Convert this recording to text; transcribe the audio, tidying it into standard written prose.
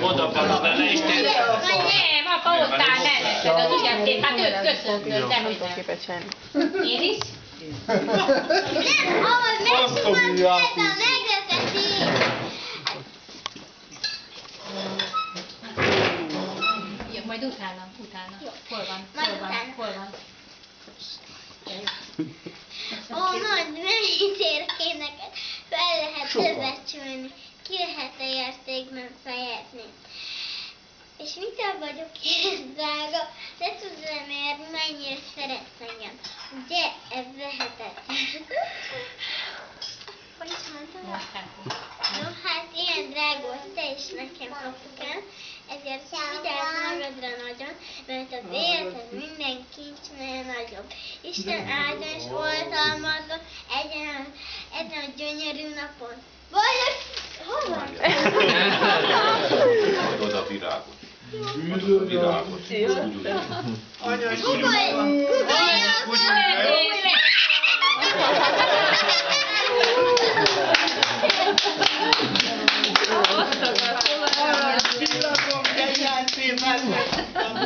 Oda paradál, ne is térj. Nem, apa ottál melletted az ügyetét, hát őt köszöntöd, de hogy nem. Én is? Nem, ahol megsugadt a meglepeti. Jó, majd utána. Hol van? Ó, nagy, mennyit ér ki neked. Fel lehet becsülni, ki lehet-e értékben fejezni. És mitől vagyok ilyen drága, de tudom érni, mennyire szeretsz engem. Ugye, ez lehetetlen. Hogy is mondtad? No, hát ilyen drága vagy te is nekem, apukám, ezért vigyázz magadra nagyon, mert az életed minden kincsnél nagyobb. Isten áldjon és oltalmazzon ezen a gyönyörű napon. Boldog! Hol van? Oda a virágot. Oda a virágot. Anya,